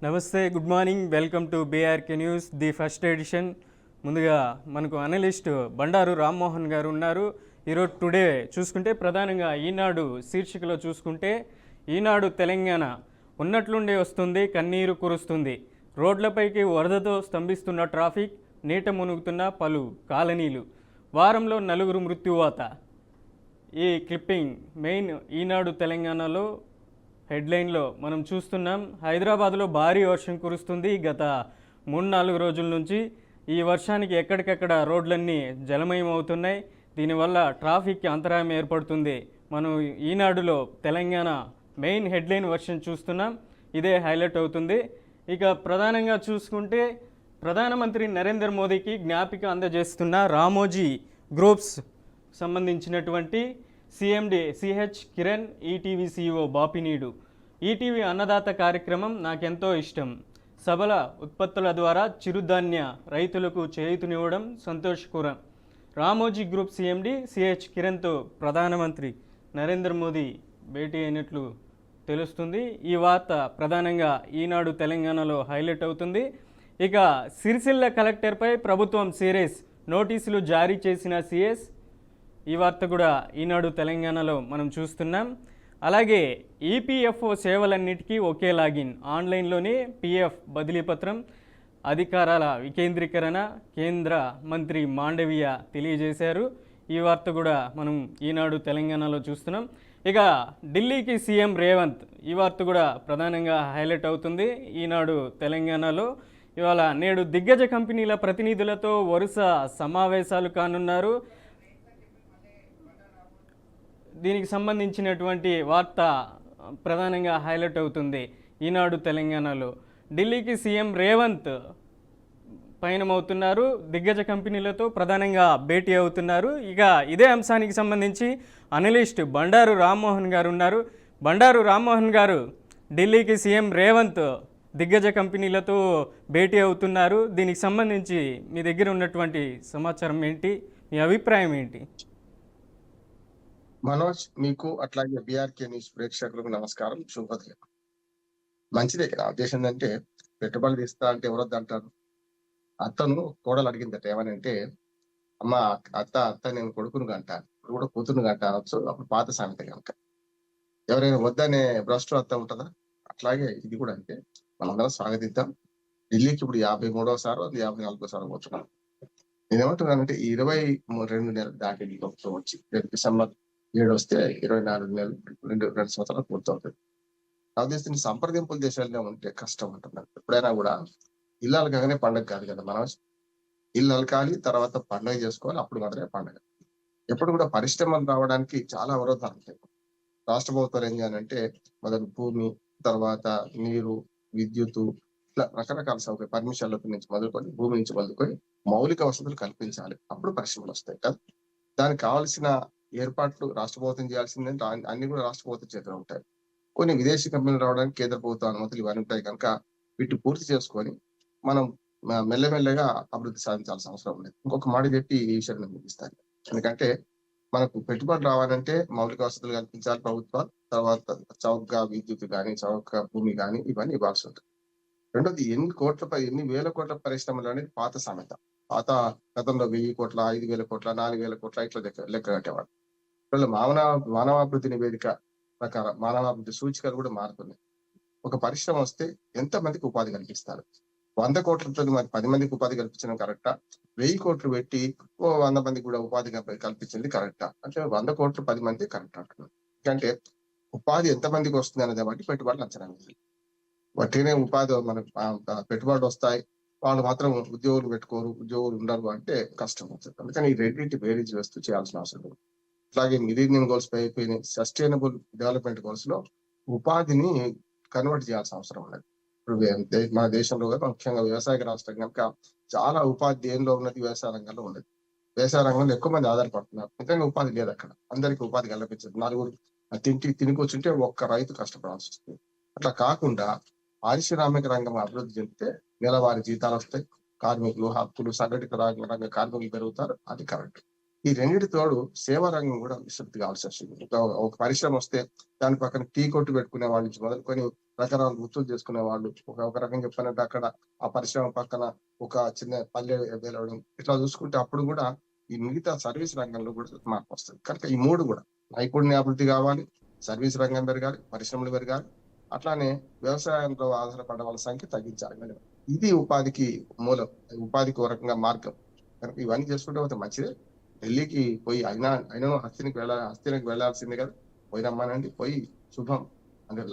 నమస్తే, good morning. Welcome to BRK news, the first edition. ముందుగా మనకు అనలిస్ట్ బండారు రామ్మోహన్ గారు ఉన్నారు. ఈరోజు టుడే చూసుకుంటే ప్రధానంగా ఈనాడు శీర్షికలో చూసుకుంటే, ఈనాడు తెలంగాణ ఉన్నట్లుండే వస్తుంది, కన్నీరు కురుస్తుంది, రోడ్లపైకి వరదతో స్తంభిస్తున్న ట్రాఫిక్, నీట మునుగుతున్న పలు కాలనీలు, వారంలో 4 మృత్యువాత. ఈ క్లిప్పింగ్ మెయిన్ ఈనాడు తెలంగాణలో హెడ్లైన్లో మనం చూస్తున్నాం. హైదరాబాద్లో భారీ వర్షం కురుస్తుంది గత 3-4 రోజుల నుంచి. ఈ వర్షానికి ఎక్కడికక్కడ రోడ్లన్నీ జలమయం అవుతున్నాయి. దీనివల్ల ట్రాఫిక్కి అంతరాయం ఏర్పడుతుంది. మనం ఈనాడులో తెలంగాణ మెయిన్ హెడ్లైన్ వర్షన్ చూస్తున్నాం. ఇదే హైలైట్ అవుతుంది. ఇక ప్రధానంగా చూసుకుంటే ప్రధానమంత్రి నరేంద్ర మోదీకి జ్ఞాపిక అందజేస్తున్న రామోజీ గ్రూప్స్ సంబంధించినటువంటి CMD CH Kiran, ETV CEO Bapineedu. ETV Annadata కార్యక్రమం నాకెంతో ఇష్టం. సబల ఉత్పత్తుల ద్వారా చిరుధాన్య రైతులకు చేయూతనివ్వడం సంతోషకరం. రామోజీ గ్రూప్ సిఎండి సిహెచ్ కిరణ్తో ప్రధానమంత్రి నరేంద్ర మోదీ భేటీ అయినట్లు తెలుస్తుంది. ఈ వార్త ప్రధానంగా ఈనాడు తెలంగాణలో హైలైట్ అవుతుంది. ఇక సిరిసిల్ల కలెక్టర్పై ప్రభుత్వం సీరియస్, నోటీసులు జారీ చేసిన సిఎస్. ఈ వార్త కూడా ఈనాడు తెలంగాణలో మనం చూస్తున్నాం. అలాగే ఈపీఎఫ్ఓ సేవలన్నిటికీ ఒకే లాగిన్, ఆన్లైన్లోనే పీఎఫ్ బదిలీ పత్రం, అధికారాల వికేంద్రీకరణ కేంద్ర మంత్రి మాండవీయ తెలియజేశారు. ఈ వార్త కూడా మనం ఈనాడు తెలంగాణలో చూస్తున్నాం. ఇక ఢిల్లీకి సీఎం రేవంత్, ఈ వార్త కూడా ప్రధానంగా హైలైట్ అవుతుంది ఈనాడు తెలంగాణలో. ఇవాళ నేడు దిగ్గజ కంపెనీల ప్రతినిధులతో వరుస సమావేశాలు కానున్నారు. దీనికి సంబంధించినటువంటి వార్త ప్రధానంగా హైలైట్ అవుతుంది ఈనాడు తెలంగాణలో. ఢిల్లీకి సీఎం రేవంత్ పయనమవుతున్నారు, దిగ్గజ కంపెనీలతో ప్రధానంగా భేటీ అవుతున్నారు. ఇక ఇదే అంశానికి సంబంధించి అనలిస్ట్ బండారు రామ్మోహన్ గారు ఉన్నారు. బండారు రామ్మోహన్ గారు, ఢిల్లీకి సీఎం రేవంత్ దిగ్గజ కంపెనీలతో భేటీ అవుతున్నారు. దీనికి సంబంధించి మీ దగ్గర ఉన్నటువంటి సమాచారం ఏంటి, మీ అభిప్రాయం ఏంటి? మనోజ్, మీకు అట్లాగే బీఆర్కే న్యూస్ ప్రేక్షకులకు నమస్కారం, శుభోదయం. మంచిదే. నా ఉద్దేశం ఏంటంటే, పెట్టుబడులు తీస్తా అంటే ఎవరొద్దు అంటారు. అత్తను కోడలు అడిగిందట, ఏమనంటే, అమ్మ అత్త అత్త నేను కొడుకును గంట, ఇప్పుడు కూడా కూతురును గంట అనొచ్చు. అప్పుడు పాత సామెత కనుక ఎవరైనా వద్దనే భ్రష్టు అత్త ఉంటుందా? అట్లాగే ఇది కూడా అంతే. మనందరం స్వాగతిద్దాం. ఢిల్లీకి ఇప్పుడు 53వ సారి, 54వ సారి పోతున్నాం. నేనేమంటున్నానంటే, 22 నెలలు దాటి ప్రభుత్వం వచ్చి రేపు డిసెంబర్ 7 వస్తే 24 నెలలు, 2 సంవత్సరాలు పూర్తవుతుంది. నాకు తెలిసిన సంప్రదింపుల దేశాల్లో ఉంటే కష్టం అంటున్నారు. ఎప్పుడైనా కూడా ఇల్లు అలకగానే పండుగ కాదు కదా. మనం ఇల్లు అలకాలి, తర్వాత పండుగ చేసుకోవాలి, అప్పుడు మాత్రమే పండుగ. ఎప్పుడు కూడా పరిశ్రమలు రావడానికి చాలా అవరోధాలు ఉంటాయి. రాష్ట్ర ప్రభుత్వాలు ఏం చేయాలంటే, మొదటి భూమి, తర్వాత నీరు, విద్యుత్తు, ఇట్లా రకరకాల సౌకర్యం, పర్మిషన్ల నుంచి మొదలుకొని, భూమి నుంచి మొదలుకొని మౌలిక వసతులు కల్పించాలి. అప్పుడు పరిశ్రమలు వస్తాయి కదా. దానికి కావాల్సిన ఏర్పాట్లు రాష్ట్ర ప్రభుత్వం చేయాల్సిందంటే అన్ని కూడా రాష్ట్ర ప్రభుత్వం చేతిలో ఉంటాయి. కొన్ని విదేశీ కంపెనీలు రావడానికి కేంద్ర ప్రభుత్వ అనుమతులు ఇవన్నీ ఉంటాయి కనుక వీటిని పూర్తి చేసుకొని మనం మెల్లమెల్లగా అభివృద్ధి సాధించాల్సిన అవసరం ఉంది. ఇంకొక మాట చెప్పి ఈ విషయాన్ని ముగిస్తాను. ఎందుకంటే మనకు పెట్టుబడి రావాలంటే మౌలిక వసతులు కల్పించాలి ప్రభుత్వాలు. తర్వాత చౌకగా విద్యుత్ కానీ, చౌకగా భూమి కానీ ఇవన్నీ ఇవ్వాల్సి ఉంటుంది. రెండోది, ఎన్ని వేల కోట్ల పరిశ్రమలు అనేది పాత సామెత. పాత గతంలో 1000 కోట్ల, 5000 కోట్ల, 4000 కోట్ల ఇట్లా లెక్క కట్టేవాడు. మానవాభివృద్ధి నివేదిక ప్రకారం మానవాభివృద్ధి సూచికలు కూడా మారుతున్నాయి. ఒక పరిశ్రమ వస్తే ఎంత మందికి ఉపాధి కల్పిస్తారు? 100 కోట్లతో మరి 10 మందికి ఉపాధి కల్పించడం కరెక్టా? 1000 కోట్లు పెట్టి 100 మందికి కూడా ఉపాధి కల్పించింది కరెక్టా? అంటే 100 కోట్లు 10 మంది కరెక్ట్ అంటున్నారు. ఎందుకంటే ఉపాధి ఎంత మందికి వస్తుంది అనేది బట్టి పెట్టుబడులు అంచనా వేయాలి. వట్టినే ఉపాధి మనకు పెట్టుబడులు వస్తాయి, వాళ్ళు మాత్రం ఉద్యోగులు పెట్టుకోరు, ఉద్యోగులు ఉండరు అంటే కష్టం అవుతుంది. అందుకని ఈ రెండింటి బేరీజ్ వేస్తూ చేయాల్సిన అవసరం ఉంది. అలాగే మిలీనియం గోల్స్ పై అయిపోయినాయి. సస్టైనబుల్ డెవలప్మెంట్ గోల్స్ లో ఉపాధిని కన్వర్ట్ చేయాల్సిన అవసరం ఉన్నది. ఇప్పుడు మన దేశంలో ముఖ్యంగా వ్యవసాయ రాష్ట్రం కనుక చాలా ఉపాధి దేనిలో ఉన్నది, వ్యవసాయ రంగంలో ఉన్నది. వ్యవసాయ రంగంలో ఎక్కువ మంది ఆధారపడుతున్నారు. నిజంగా ఉపాధి లేదు అక్కడ. అందరికీ ఉపాధి కల్పించదు. 4 తినికొచ్చుంటే ఒక్క రైతు కష్టపడాల్సి వస్తుంది. అట్లా కాకుండా పారిశ్రామిక రంగం అభివృద్ధి చెందితే నెలవారీ జీతాలు వస్తాయి, కార్మికులు హక్కులు, సంఘటిత రంగ కార్మికులు పెరుగుతారు. అది కరెక్ట్. ఈ రెండింటి తోడు సేవా రంగం కూడా విస్తృతి కావాల్సి వస్తుంది. ఒక పరిశ్రమ వస్తే దాని పక్కన టీ కొట్టు పెట్టుకునే వాళ్ళ నుంచి మొదలుకొని రకరకాల వృత్తులు చేసుకునే వాళ్ళు ఒక రకంగా చెప్పాలంటే అక్కడ ఆ పరిశ్రమ పక్కన ఒక చిన్న పల్లె వెలవడం ఇట్లా చూసుకుంటే అప్పుడు కూడా ఈ మిగతా సర్వీస్ రంగంలో కూడా మార్పు వస్తుంది. కనుక ఈ 3 కూడా నైపుణ్య అభివృద్ధి కావాలి, సర్వీస్ రంగం పెరగాలి, పరిశ్రమలు పెరగాలి. అట్లానే వ్యవసాయంలో ఆధారపడ్డ వాళ్ళ సంఖ్య తగ్గించాలి. ఇది ఉపాధికి మూలం, ఉపాధికి ఒక రకంగా మార్గం. కనుక ఇవన్నీ చేసుకుంటే పోతే మంచిదే. ఢిల్లీకి పోయి అయినను హస్తినకి వెళ్ళాల్సిందే కదా! పోయి రమ్మనండి. పోయి శుభం అంటే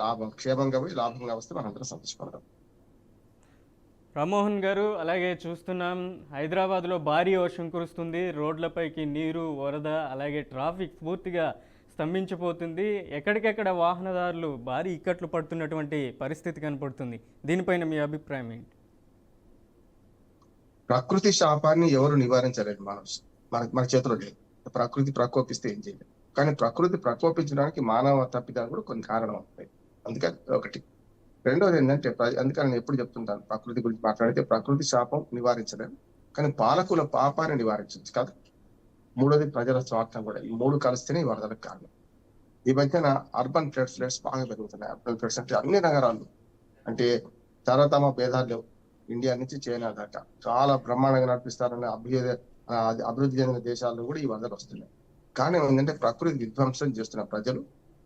క్షేమంగా పోయి లాభంగా వస్తే మనందరం సంతోషపడదాం. రామ్మోహన్ గారు, అలాగే చూస్తున్నాం హైదరాబాద్లో భారీ వర్షం కురుస్తుంది, రోడ్లపైకి నీరు, వరద, అలాగే ట్రాఫిక్ పూర్తిగా స్తంభించిపోతుంది. ఎక్కడికెక్కడ వాహనదారులు భారీ ఇక్కట్లు పడుతున్నటువంటి పరిస్థితి కనపడుతుంది. దీనిపైన మీ అభిప్రాయం ఏంటి? ప్రకృతి శాపాన్ని ఎవరు నివారించలేరు. మన చేతిలో లేదు. ప్రకృతి ప్రకోపిస్తే ఏం చేయలేదు. కానీ ప్రకృతి ప్రకోపించడానికి మానవ తప్పిదాలు కూడా కొన్ని కారణం ఉంటాయి. అందుకని ఒకటి. రెండోది ఏంటంటే అందుకని నేను ఎప్పుడు చెప్తుంటాను, ప్రకృతి గురించి మాట్లాడితే ప్రకృతి శాపం నివారించలేము, కానీ పాలకుల పాపాన్ని నివారించవచ్చు కదా. మూడోది ప్రజల స్వార్థం కూడా. ఈ 3 కలిస్తేనే ఈ వరదలకు కారణం. ఈ మధ్యన అర్బన్ ఫ్లడ్స్ బాగా పెరుగుతున్నాయి. అర్బన్ ఫ్లడ్స్ అంటే అన్ని నగరాలు అంటే తరతమ భేదాలు లేవు. ఇండియా నుంచి చైనా దాకా చాలా బ్రహ్మాండంగా నడిపిస్తారని అభివృద్ధి చెందిన దేశాల్లో కూడా ఈ వరదలు వస్తున్నాయి. కానీ ఏంటంటే ప్రకృతి విధ్వంసం చేస్తున్న ప్రజలు,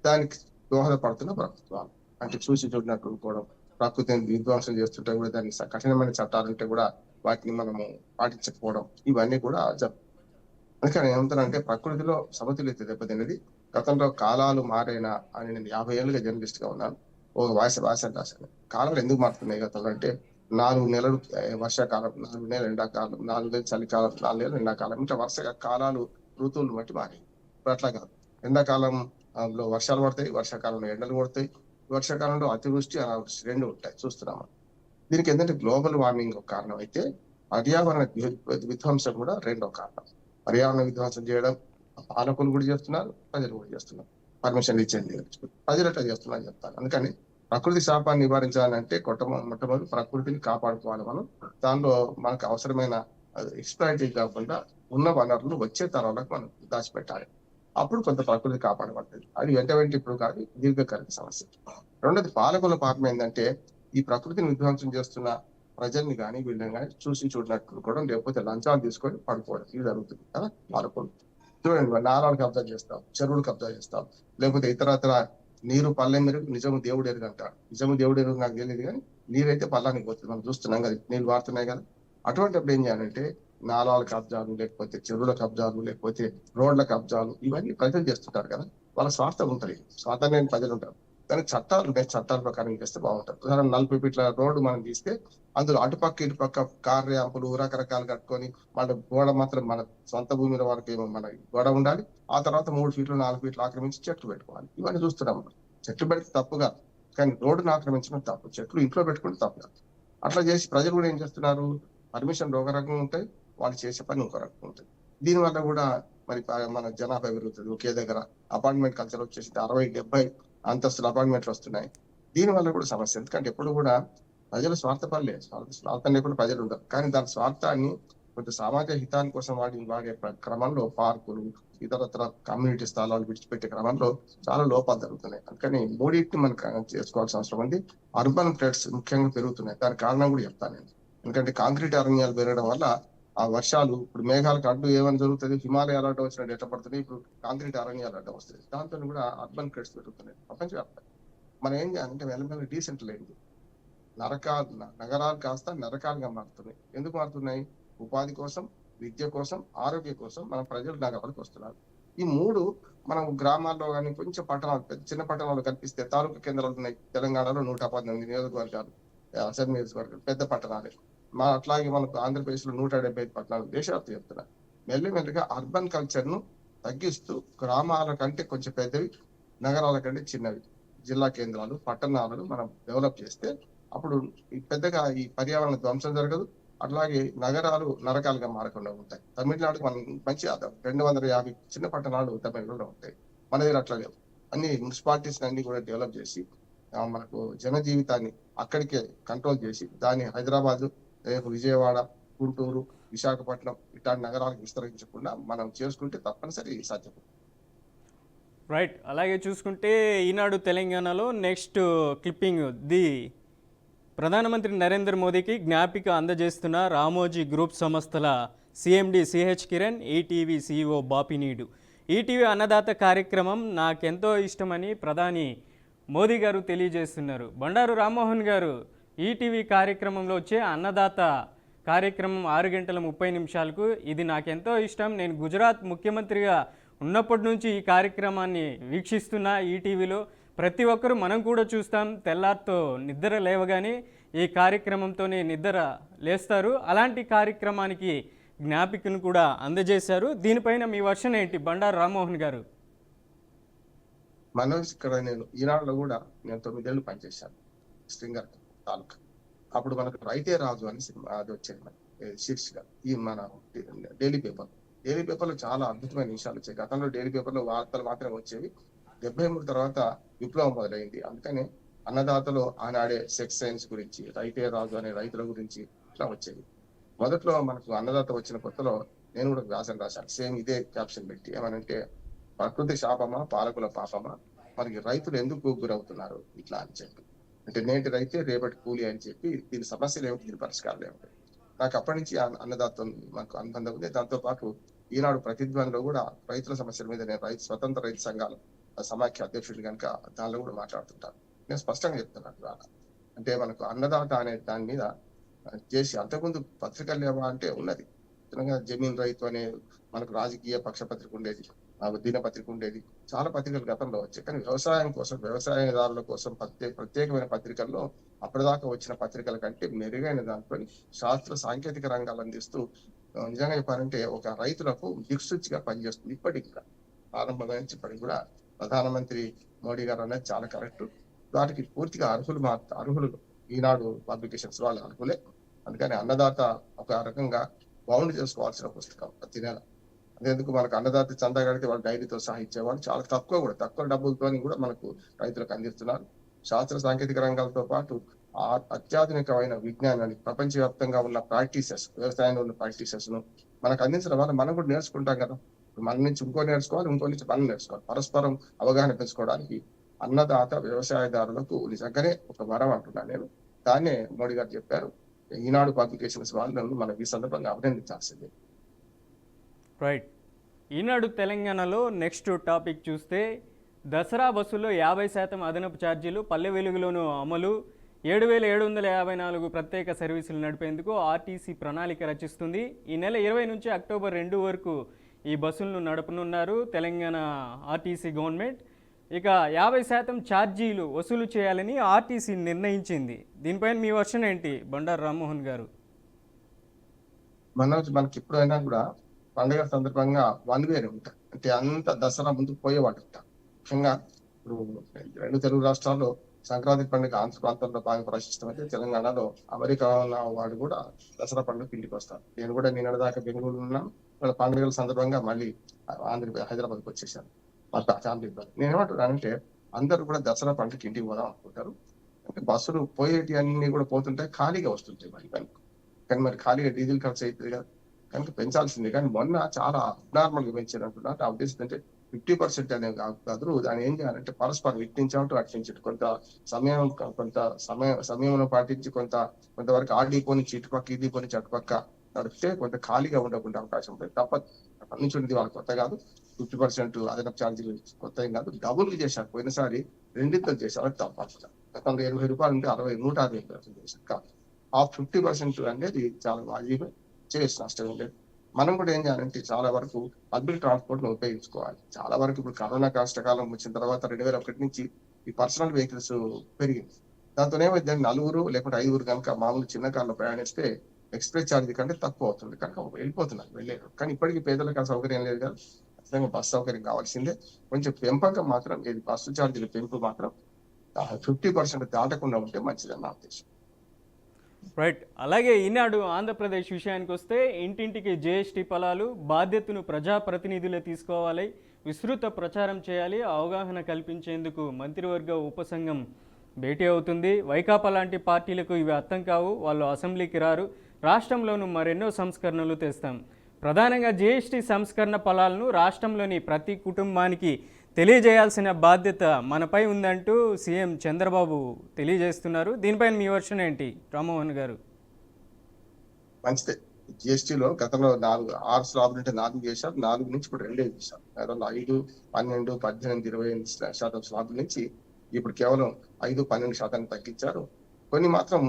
దానికి దోహదపడుతున్న ప్రభుత్వాలు. అంటే చూసి చూడినట్టు ఊరుకోవడం, ప్రకృతిని విధ్వంసం చేస్తుంటే కూడా దానికి కఠినమైన చట్టాలు ఉంటే కూడా వాటిని మనము పాటించకపోవడం, ఇవన్నీ కూడా అందుకని ఏమంటారంటే ప్రకృతిలో సమతుల్యత దెబ్బతిన్నది. గతంలో కాలాలు మారేనా అని నేను 50 ఏళ్ళుగా జర్నలిస్ట్ గా ఉన్నాను. ఒక వ్యాసం రాశాను. కాలాలు ఎందుకు మారుతున్నాయి గతంలో అంటే 4 నెలలు వర్షాకాలం, 4 నెలలు ఎండాకాలం, 4 నెలలు చలికాలం, 4 నెలలు ఎండాకాలం, ఇట్లా వరుసగా కాలాలు ఋతువులు బట్టి మారాయి. ఇప్పుడు అట్లా కాదు. ఎండాకాలం లో వర్షాలు పడతాయి, వర్షాకాలంలో ఎండలు పడతాయి, వర్షాకాలంలో అతివృష్టి అనావృష్టి 2 ఉంటాయి చూస్తున్నాము. దీనికి ఏంటంటే గ్లోబల్ వార్మింగ్ ఒక కారణం అయితే, పర్యావరణ విధ్వంసం కూడా రెండో కారణం. పర్యావరణ విధ్వంసం చేయడం పాలకులు కూడా చేస్తున్నారు, ప్రజలు కూడా చేస్తున్నారు. పర్మిషన్ ఇచ్చేది ప్రజలు ఎట్లా చేస్తున్నారు చెప్తాను. అందుకని ప్రకృతి శాపాన్ని నివారించాలంటే మొట్టమొదటి ప్రకృతిని కాపాడుకోవాలి మనం. దానిలో మనకు అవసరమైన ఎక్స్‌ప్లాయిటేజ్ కాకుండా ఉన్న వనరులు వచ్చే తరాలకు మనం దాచిపెట్టాలి. అప్పుడు కొంత ప్రకృతి కాపాడబడుతుంది. అది వెంట ఇప్పుడు కాదు, దీర్ఘకాలిక సమస్య. రెండోది పాలకుల పాపం ఏంటంటే ఈ ప్రకృతిని విధ్వంసం చేస్తున్న ప్రజల్ని కానీ వీళ్ళని కానీ చూసి చూడనట్టు కూడా, లేకపోతే లంచాలు తీసుకొని పడుకోవడం, ఇది జరుగుతుంది కదా పాలకులు. చూడండి, నాలాలు కబ్జా చేస్తాం, చెరువులు కబ్జా చేస్తాం, లేకపోతే ఇతరత్ర నీరు పల్లె మెరుగు నిజము దేవుడు ఎరుగు అంటారు. నిజము దేవుడు ఎరుగు నాకు తెలియదు, కానీ నీరైతే పల్లానికి పోతుంది. మనం చూస్తున్నాం కదా, నీళ్ళు వాడుతున్నాయి కదా. అటువంటిప్పుడు ఏం చేయాలంటే నాలాల కబ్జాలు, లేకపోతే చెరువుల కబ్జాలు, లేకపోతే రోడ్ల కబ్జాలు, ఇవన్నీ ప్రజలు చేస్తుంటారు కదా. వాళ్ళ స్వార్థం ఉంటుంది, స్వార్థం లేని ప్రజలు ఉంటారు. కానీ చట్టాలు ఉంటాయి, చట్టాల ప్రకారం చేస్తే బాగుంటుంది. ఉదాహరణ 40 ఫీట్ల రోడ్డు మనం తీస్తే అందులో అటుపక్క ఇటుపక్క కార్ ర్యాంపులు రకరకాలు కట్టుకొని మన గోడ మాత్రం మన సొంత భూమిల వరకు ఏమో మన గోడ ఉండాలి. ఆ తర్వాత 3 ఫీట్లు 4 ఫీట్లు ఆక్రమించి చెట్లు పెట్టుకోవాలి. ఇవన్నీ చూస్తున్నాం. చెట్లు పెడితే తప్పుగా, కానీ రోడ్డును ఆక్రమించడం తప్పు, చెట్లు ఇంట్లో పెట్టుకుంటే తప్పు కాదు. అట్లా చేసి ప్రజలు కూడా ఏం చేస్తున్నారు, పర్మిషన్లు ఒక రకంగా ఉంటాయి, వాళ్ళు చేసే పని ఒక రకంగా ఉంటుంది. దీనివల్ల కూడా మరి మన జనాభా పెరుగుతుంది. ఒకే దగ్గర అపార్ట్మెంట్ కల్చర్ వచ్చేసి 60-70 అంతస్తుల అపార్ట్మెంట్లు వస్తున్నాయి. దీనివల్ల కూడా సమస్య. ఎందుకంటే ఎప్పుడు కూడా ప్రజలు స్వార్థపడలే, స్వార్థం లేకుండా ప్రజలు ఉండరు. కానీ దాని స్వార్థాన్ని కొంత సమాజ హితాని కోసం వాడే క్రమంలో పార్కులు, ఇతరత్ర కమ్యూనిటీ స్థలాలు విడిచిపెట్టే క్రమంలో చాలా లోపాలు జరుగుతున్నాయి. అందుకని మూడింటిని మనం చేసుకోవాల్సిన అవసరం ఉంది. అర్బన్ ఫ్లడ్స్ ముఖ్యంగా పెరుగుతున్నాయి. దానికి కారణం కూడా చెప్తాను నేను. ఎందుకంటే కాంక్రీట్ అరణ్యాలు పెరగడం వల్ల ఆ వర్షాలు ఇప్పుడు మేఘాలకు అడ్డు ఏమైనా జరుగుతుంది, హిమాలయాలు అడ్డం వచ్చినట్టు ఎట్లా పడుతుంది, ఇప్పుడు కాంక్రీట్ అరణ్యాలు అడ్డం వస్తుంది. దాంతో కూడా అర్బన్ ఫ్లడ్స్ పెరుగుతున్నాయి ప్రపంచవ్యాప్తంగా. మనం ఏం చేయాలంటే మెల్లమెల్ల డీసెంట్లైజ్ నగరాలు కాస్త నరకాలుగా మారుతున్నాయి. ఎందుకు మారుతున్నాయి? ఉపాధి కోసం, విద్య కోసం, ఆరోగ్య కోసం మన ప్రజలు నగరాలకు వస్తున్నారు. ఈ 3 మనం గ్రామాల్లో కానీ కొంచెం పట్టణాలు, చిన్న పట్టణాలు కనిపిస్తే తాలూకా కేంద్రాలు ఉన్నాయి. తెలంగాణలో 118 నియోజకవర్గాలు, అసెంబ్లీ నియోజకవర్గాలు పెద్ద పట్టణాలే. అట్లాగే మనకు ఆంధ్రప్రదేశ్ లో 175 పట్టణాలు, దేశవ్యాప్తంగా చెప్తున్నారు. మెల్లిమెల్లిగా అర్బన్ కల్చర్ ను తగ్గిస్తూ గ్రామాల కంటే కొంచెం పెద్దవి, నగరాల కంటే చిన్నవి జిల్లా కేంద్రాలు, పట్టణాలను మనం డెవలప్ చేస్తే అప్పుడు పెద్దగా ఈ పర్యావరణ ధ్వంసం జరగదు. అట్లాగే నగరాలు నరకాలుగా మారకుండా ఉంటాయి. తమిళనాడుకు మనం మంచి ఆదాయం 250 చిన్న పట్టణాలు తమిళనాడులో ఉంటాయి. మన దగ్గర అట్లా లేవు. అన్ని మున్సిపాలిటీస్ అన్ని కూడా డెవలప్ చేసి మనకు జన జీవితాన్ని అక్కడికే కంట్రోల్ చేసి దాన్ని హైదరాబాద్, రేపు విజయవాడ, గుంటూరు, విశాఖపట్నం ఇట్లాంటి నగరాలకు విస్తరించకుండా మనం చేసుకుంటే తప్పనిసరి సాధ్యం. రైట్. అలాగే చూసుకుంటే ఈనాడు తెలంగాణలో నెక్స్ట్ క్లిప్పింగ్ ప్రధానమంత్రి నరేంద్ర మోదీకి జ్ఞాపిక అందజేస్తున్న రామోజీ గ్రూప్ సంస్థల CMD CH Kiran, ETV CEO Bapineedu. ETV Annadata కార్యక్రమం నాకెంతో ఇష్టమని ప్రధాని మోదీ గారు తెలియజేస్తున్నారు. బండారు రామ్మోహన్ గారు ఈటీవీ కార్యక్రమంలో వచ్చే అన్నదాత కార్యక్రమం 6:30 ఇది నాకెంతో ఇష్టం. నేను గుజరాత్ ముఖ్యమంత్రిగా ఉన్నప్పటి నుంచి ఈ కార్యక్రమాన్ని వీక్షిస్తున్న ఈటీవీలో ప్రతి ఒక్కరూ మనం కూడా చూస్తాం. తెల్లారితో నిద్ర లేవగానే ఈ కార్యక్రమంతోనే నిద్ర లేస్తారు. అలాంటి కార్యక్రమానికి జ్ఞాపికను కూడా అందజేశారు. దీనిపైన మీ వర్షన్ ఏంటి బండారు రామ్మోహన్ గారు? మనోజ్, ఇక్కడ నేను ఈనాడులో కూడా నేను 9 ఏళ్ళు పనిచేశాను, స్ట్రింగర్ తాలూకా. అప్పుడు మనకు రైతే రాజు అని సినిమా అది వచ్చేది, మన శీర్షిక ఈ మన డైలీ పేపర్లో చాలా అద్భుతమైన విషయాలు వచ్చాయి. గతంలో డైలీ పేపర్లో వార్తలు మాత్రమే వచ్చేవి. 73 తర్వాత విప్లవం మొదలైంది. అందుకని అన్నదాతలు ఆనాడే సెక్స్ సైన్స్ గురించి, రైతే రాజు అనే రైతుల గురించి ఇట్లా వచ్చేవి. మొదట్లో మనకు అన్నదాత వచ్చిన కొత్తలో నేను కూడా వ్యాసం రాశాను, సేమ్ ఇదే క్యాప్షన్ పెట్టి. ఏమనంటే, ప్రకృతి శాపమా పాలకుల పాపమా, మనకి రైతులు ఎందుకు గురవుతున్నారు ఇట్లా అని చెప్పి. అంటే నేటి రైతే రేపటి కూలి అని చెప్పి, దీని సమస్యలు ఏమిటి, దీని పరిష్కారాలు ఏమిటి. నాకు అప్పటి నుంచి అన్నదాతం మనకు అనుబంధం ఉంది. దాంతో పాటు ఈనాడు ప్రతిధ్వనిలో కూడా రైతుల సమస్యల మీద నేను స్వతంత్ర రైతు సంఘాల సమాఖ్య అధ్యక్షుడు కనుక దానిలో కూడా మాట్లాడుతుంటాను. నేను స్పష్టంగా చెప్తున్నాను ఇవాళ. అంటే మనకు అన్నదాత అనే దాని మీద చేసి, అంతకుముందు పత్రికలు లేవా అంటే ఉన్నది. జమీన్ రైతు అనే మనకు రాజకీయ పక్ష పత్రిక ఉండేది, దినపత్రిక ఉండేది, చాలా పత్రికలు గతంలో వచ్చాయి. కానీ వ్యవసాయం కోసం, వ్యవసాయదారుల కోసం ప్రత్యేకమైన పత్రికల్లో అప్పటిదాకా వచ్చిన పత్రికల కంటే మెరుగైన దాంట్లో శాస్త్ర సాంకేతిక రంగాలు అందిస్తూ, నిజంగా చెప్పాలంటే ఒక రైతులకు దిక్సూచిగా పనిచేస్తుంది. ఇప్పటికి కూడా ప్రారంభమైన నుంచి ఇప్పటికి కూడా ప్రధానమంత్రి మోడీ గారు అనేది చాలా కరెక్ట్. వాటికి పూర్తిగా అర్హులు ఈనాడు పబ్లికేషన్స్ వాళ్ళు అర్హులే. అందుకని అన్నదాత ఒక రకంగా బౌండ్ చేసుకోవాల్సిన పుస్తకం ప్రతి నెల. అదేందుకు మనకు అన్నదాత చందా కడితే వాళ్ళు డైరీతో సహా ఇచ్చేవాళ్ళు. చాలా తక్కువ డబ్బులతో కూడా మనకు రైతులకు అందిస్తున్నారు. శాస్త్ర సాంకేతిక రంగాలతో పాటు అత్యాధునికమైన విజ్ఞానాన్ని, ప్రపంచవ్యాప్తంగా ఉన్న ప్రాక్టీసెస్, వ్యవసాయంలో ఉన్న ప్రాక్టీసెస్ ను మనకు అందించడం వల్ల మనం కూడా నేర్చుకుంటాం కదా. మన నుంచి ఇంకో నేర్చుకోవాలి, ఇంకో నుంచి మనం నేర్చుకోవాలి. పరస్పరం అవగాహన పెంచుకోవడానికి అన్నదాత వ్యవసాయదారులకు నిజంగానే ఒక వరం అంటున్నాను నేను. దాన్నే మోడీ గారు చెప్పారు. ఈనాడు పబ్లికేషన్స్ వాళ్ళను మనం ఈ సందర్భంగా అభినందించాల్సిందే. రైట్. ఈనాడు తెలంగాణలో నెక్స్ట్ టాపిక్ చూస్తే, దసరా బస్సుల్లో 50% అదనపు ఛార్జీలు, పల్లె వెలుగులోనూ అమలు, 7,754 ప్రత్యేక సర్వీసులు నడిపేందుకు ఆర్టీసీ ప్రణాళిక రచిస్తుంది. ఈ నెల 20 నుంచి అక్టోబర్ 2 వరకు ఈ బస్సులను నడపనున్నారు తెలంగాణ ఆర్టీసీ గవర్నమెంట్. ఇక 50% ఛార్జీలు వసూలు చేయాలని ఆర్టీసీ నిర్ణయించింది. దీనిపైన మీ వర్షన్ ఏంటి బండారు రామ్మోహన్ గారు? మనకి ఎప్పుడైనా కూడా పండుగ సందర్భంగా 1 వే ఉంటాయి. అంటే అంత దసరా ముందు పోయేవాడు ఉంటారు. ముఖ్యంగా ఇప్పుడు 2 తెలుగు రాష్ట్రాల్లో సంక్రాంతి పండుగ ఆంధ్ర ప్రాంతంలో బాగా ప్రశస్తం అయితే, తెలంగాణలో అమెరికా ఉన్న వాడు కూడా దసరా పండుగ ఇంటికి వస్తారు. నేను కూడా నిన్న దాకా బెంగళూరు ఉన్నాను. వాళ్ళ పండుగల సందర్భంగా మళ్ళీ హైదరాబాద్కి వచ్చేసాను మా ఫ్యామిలీ. నేనేమంటున్నానంటే, అందరూ కూడా దసరా పండుగకి ఇంటికి పోదాం అనుకుంటారు. అంటే బస్సులు పోయేటి అన్ని కూడా పోతుంటాయి, ఖాళీగా వస్తుంటాయి మరి కనుక. కానీ మరి ఖాళీగా డీజిల్ ఖర్చు అవుతుంది కదా, కనుక పెంచాల్సిందే. కానీ మొన్న చాలా అబ్నార్మల్ గా పెంచారు అంటున్నారు. ఆ ఉద్దేశం అంటే 50% అనేది కాదు. దాన్ని ఏం చేయాలంటే పరస్పరం ఇట్టించామంటూ అట్టించు, కొంత సమయంలో పాటించి కొంతవరకు ఆ డిపో నుంచి ఇటుపక్క, ఈ డిపో నుంచి అటుపక్క నడిపితే కొంత ఖాళీగా ఉండకుండా అవకాశం ఉంటుంది. తప్పదు. అప్పటి నుంచి ఉంది, వాళ్ళు కొత్త కాదు. 50% అదనపు ఛార్జీలు కొత్త ఏం కాదు, డబుల్ చేశారు. పోయినసారి 2 చేశారు, అది తప్ప. గతంలో 80 రూపాయలు ఉంటే 160 చేశారు. కాదు, ఆ 50% అనేది చాలా వాజీబే, చేయొచ్చు, నష్టం లేదు. మనం కూడా ఏం చేయాలంటే చాలా వరకు పబ్లిక్ ట్రాన్స్పోర్ట్ ను ఉపయోగించుకోవాలి. చాలా వరకు ఇప్పుడు కరోనా కష్టకాలం వచ్చిన తర్వాత 2001 నుంచి ఈ పర్సనల్ వెహికల్స్ పెరిగింది. దాంతో ఏమైంది, 4 లేకపోతే 5 కనుక మామూలు చిన్న కార్లో ప్రయాణిస్తే ఎక్స్ప్రెస్ ఛార్జ్ కంటే తక్కువ అవుతుంది కనుక వెళ్ళిపోతున్నారు, వెళ్ళారు. కానీ ఇప్పటికీ పేదలకు ఆ సౌకర్యం లేదు కదా. ఖచ్చితంగా బస్సు సౌకర్యం కావాల్సిందే. కొంచెం పెంపకం మాత్రం, ఇది బస్సు ఛార్జీల పెంపు మాత్రం 50% దాటకుండా ఉంటే మంచిదని నా ఉద్దేశం. రైట్. అలాగే ఈనాడు ఆంధ్రప్రదేశ్ విషయానికి వస్తే, ఇంటింటికి జీఎస్టీ ఫలాలు, బాధ్యతను ప్రజాప్రతినిధులే తీసుకోవాలి, విస్తృత ప్రచారం చేయాలి, అవగాహన కల్పించేందుకు మంత్రివర్గ ఉపసంఘం భేటీ అవుతుంది. వైకాపా లాంటి పార్టీలకు ఇవి అర్థం కావు, వాళ్ళు అసెంబ్లీకి రారు, రాష్ట్రంలోనూ మరెన్నో సంస్కరణలు తెస్తాం. ప్రధానంగా జీఎస్టీ సంస్కరణ ఫలాలను రాష్ట్రంలోని ప్రతి కుటుంబానికి తెలియజేయాల్సిన బాధ్యత మనపై ఉందంటూ సీఎం చంద్రబాబు తెలియజేస్తున్నారు. దీనిపైన మీ వర్షన్ ఏంటి రామ్మోహన్ గారు? మంచిదే. జిఎస్టీలో గతంలో 6 స్లాబులు ఉంటే 4 చేశారు. 4 నుంచి ఇప్పుడు 2 చేశారు. గతంలో 5, 12, 18, 28% స్లాబుల నుంచి ఇప్పుడు కేవలం 5, 12% తగ్గించారు. కొన్ని మాత్రం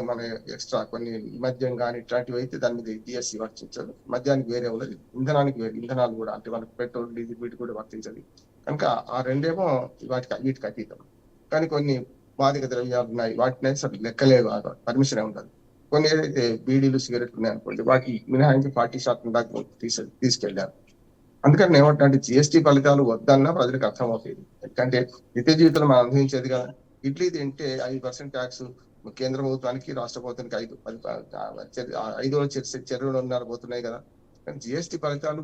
మన ఎక్స్ట్రా కొన్ని మద్యం కానీ ఇట్లాంటివి అయితే దాని మీద జిఎస్టీ వర్తించదు. మద్యానికి వేరే ఉన్నది, ఇంధనానికి వేరే, ఇంధనాలు కూడా అంటే మనకు పెట్రోల్, డీజిల్ వీటి కూడా వర్తించదు. కనుక ఆ రెండేమో వీటికి అతీతం. కానీ కొన్ని మాదక ద్రవ్యాలు ఉన్నాయి, వాటిని అసలు లెక్కలేదు, పర్మిషన్ ఉండదు. కొన్ని ఏదైతే బీడీలు, సిగరెట్లు ఉన్నాయి అనుకోండి, వాటి మినహాయించి 40% దాకా తీసుకెళ్లారు. అందుకని ఏమంటే జిఎస్టీ ఫలితాలు వద్దన్నా ప్రజలకు అర్థమవుతుంది. ఎందుకంటే నిత్య జీవితంలో మనం అనుభవించేది కదా. ఇడ్లీ తింటే 5% ట్యాక్స్ కేంద్ర ప్రభుత్వానికి, రాష్ట్ర ప్రభుత్వానికి 5.5 పోతున్నాయి కదా. కానీ జిఎస్టీ ఫలితాలు